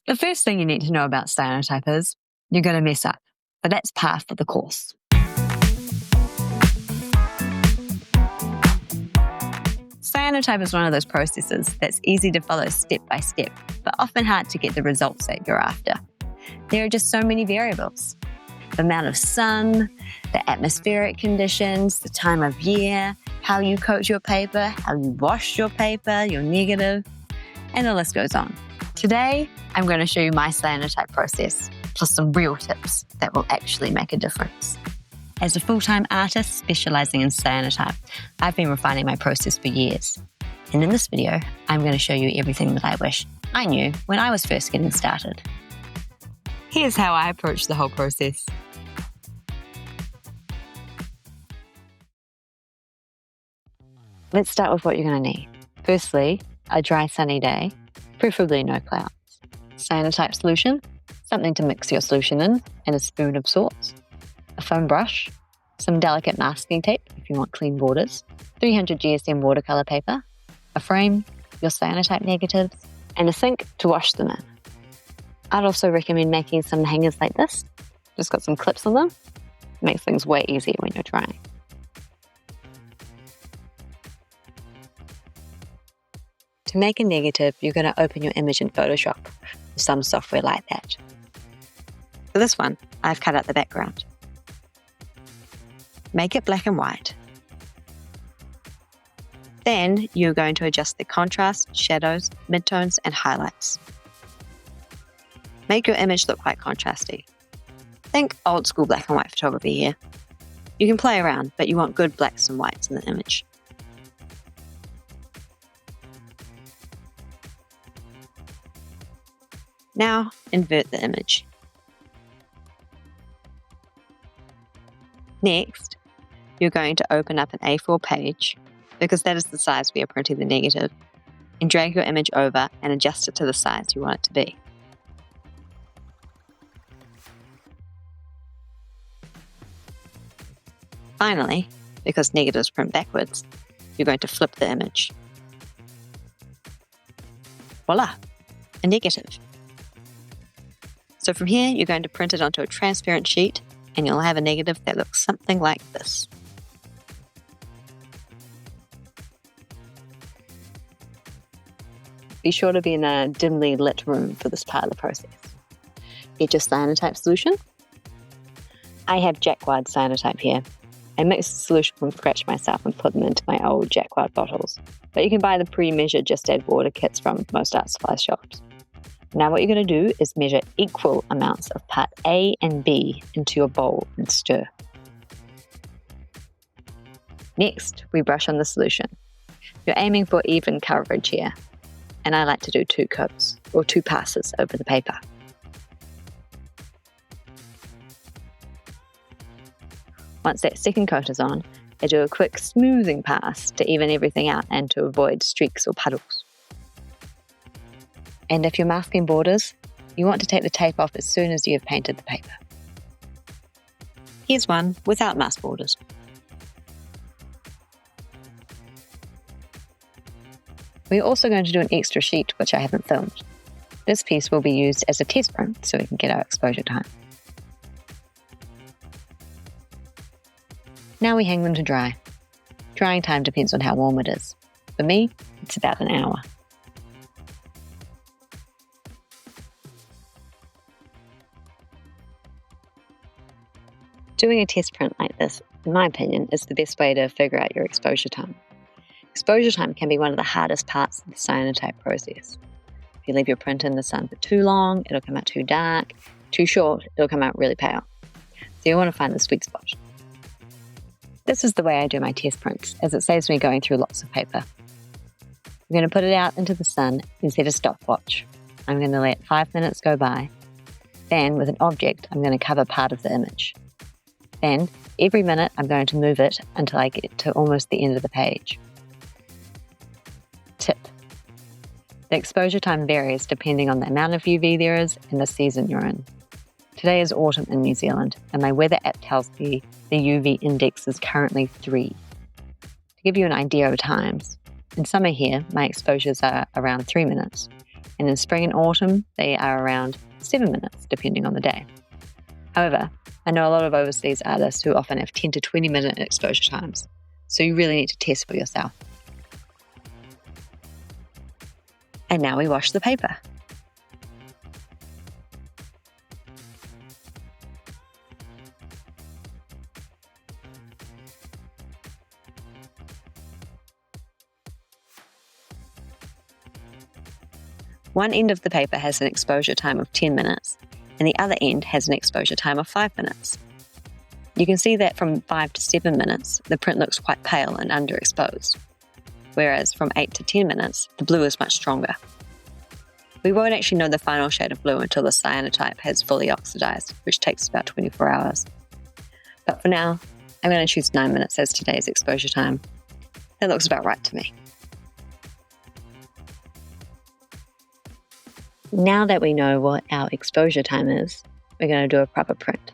The first thing you need to know about Cyanotype is you're going to mess up, but that's par for the course. Cyanotype is one of those processes that's easy to follow step by step, but often hard to get the results that you're after. There are just so many variables. The amount of sun, the atmospheric conditions, the time of year, how you coat your paper, how you wash your paper, your negative, and the list goes on. Today, I'm going to show you my Cyanotype process, plus some real tips that will actually make a difference. As a full-time artist specializing in Cyanotype, I've been refining my process for years. And in this video, I'm going to show you everything that I wish I knew when I was first getting started. Here's how I approach the whole process. Let's start with what you're going to need. Firstly, a dry sunny day, preferably no clouds. Cyanotype solution, something to mix your solution in, and a spoon of sorts. A foam brush, some delicate masking tape if you want clean borders, 300 GSM watercolor paper, a frame, your Cyanotype negatives, and a sink to wash them in. I'd also recommend making some hangers like this. Just got some clips on them. It makes things way easier when you're drying. To make a negative, you're going to open your image in Photoshop or some software like that. For this one, I've cut out the background. Make it black and white. Then you're going to adjust the contrast, shadows, midtones, and highlights. Make your image look quite contrasty. Think old school black and white photography here. You can play around, but you want good blacks and whites in the image. Now invert the image. Next, you're going to open up an A4 page, because that is the size we are printing the negative, and drag your image over and adjust it to the size you want it to be. Finally, because negatives print backwards, you're going to flip the image. Voila, a negative. So from here, you're going to print it onto a transparent sheet, and you'll have a negative that looks something like this. Be sure to be in a dimly lit room for this part of the process. Get your Cyanotype solution. I have Jacquard Cyanotype here. I mixed the solution from scratch myself and put them into my old Jacquard bottles. But you can buy the pre-measured just add water kits from most art supply shops. Now what you're going to do is measure equal amounts of part A and B into your bowl and stir. Next, we brush on the solution. You're aiming for even coverage here, and I like to do 2 coats or 2 passes over the paper. Once that second coat is on, I do a quick smoothing pass to even everything out and to avoid streaks or puddles. And if you're masking borders, you want to take the tape off as soon as you have painted the paper. Here's one without mask borders. We're also going to do an extra sheet which I haven't filmed. This piece will be used as a test print so we can get our exposure time. Now we hang them to dry. Drying time depends on how warm it is. For me, it's about an hour. Doing a test print like this, in my opinion, is the best way to figure out your exposure time. Exposure time can be one of the hardest parts of the Cyanotype process. If you leave your print in the sun for too long, it'll come out too dark. Too short, it'll come out really pale. So you want to find the sweet spot. This is the way I do my test prints, as it saves me going through lots of paper. I'm going to put it out into the sun and set a stopwatch. I'm going to let 5 minutes go by. Then, with an object, I'm going to cover part of the image. Then, every minute, I'm going to move it until I get to almost the end of the page. Tip: the exposure time varies depending on the amount of UV there is and the season you're in. Today is autumn in New Zealand, and my weather app tells me the UV index is currently 3. To give you an idea of times, in summer here, my exposures are around 3 minutes, And in spring and autumn, they are around 7 minutes, depending on the day. However, I know a lot of overseas artists who often have 10 to 20 minute exposure times, so you really need to test for yourself. And now we wash the paper. One end of the paper has an exposure time of 10 minutes, and the other end has an exposure time of 5 minutes. You can see that from 5 to 7 minutes, the print looks quite pale and underexposed, whereas from 8 to 10 minutes, the blue is much stronger. We won't actually know the final shade of blue until the cyanotype has fully oxidized, which takes about 24 hours. But for now, I'm going to choose 9 minutes as today's exposure time. That looks about right to me. Now that we know what our exposure time is, we're going to do a proper print.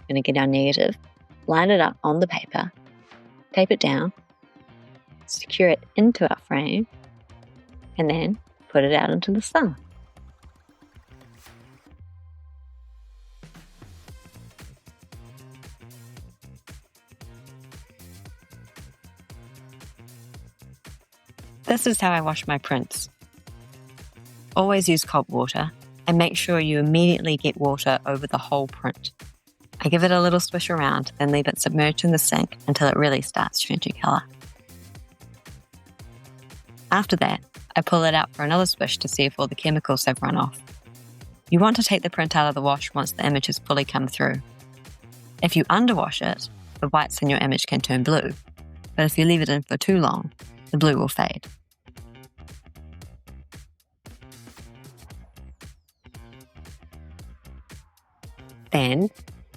We're going to get our negative, line it up on the paper, tape it down, secure it into our frame, and then put it out into the sun. This is how I wash my prints. Always use cold water and make sure you immediately get water over the whole print. I give it a little swish around, then leave it submerged in the sink until it really starts changing colour. After that, I pull it out for another swish to see if all the chemicals have run off. You want to take the print out of the wash once the image has fully come through. If you underwash it, the whites in your image can turn blue, but if you leave it in for too long, the blue will fade. Then,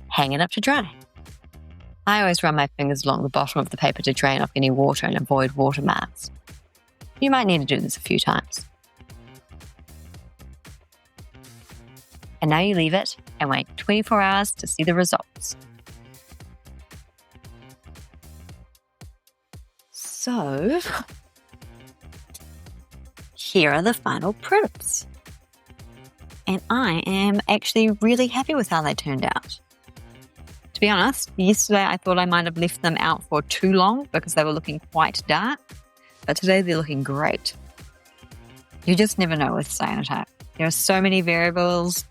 hang it up to dry. I always run my fingers along the bottom of the paper to drain off any water and avoid watermarks. You might need to do this a few times. And now you leave it and wait 24 hours to see the results. So, here are the final prints. And I am actually really happy with how they turned out. To be honest, yesterday I thought I might have left them out for too long because they were looking quite dark, but today they're looking great. You just never know with Cyanotype. There are so many variables.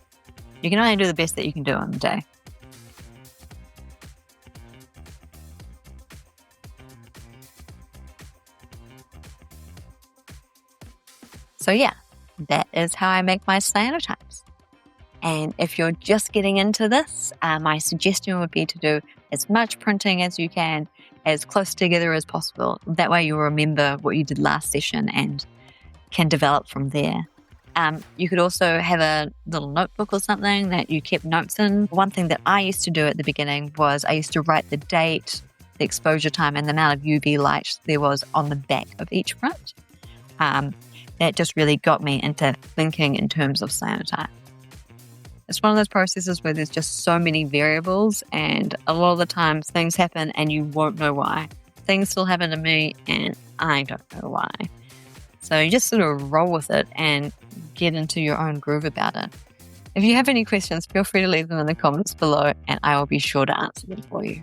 You can only do the best that you can do on the day. So yeah, that is how I make my cyanotypes. And if you're just getting into this, my suggestion would be to do as much printing as you can, as close together as possible. That way you'll remember what you did last session and can develop from there. You could also have a little notebook or something that you kept notes in. One thing that I used to do at the beginning was I used to write the date, the exposure time, and the amount of UV light there was on the back of each print. That just really got me into thinking in terms of cyanotype. It's one of those processes where there's just so many variables, and a lot of the times things happen and you won't know why. Things still happen to me and I don't know why. So you just sort of roll with it and get into your own groove about it. If you have any questions, feel free to leave them in the comments below and I will be sure to answer them for you.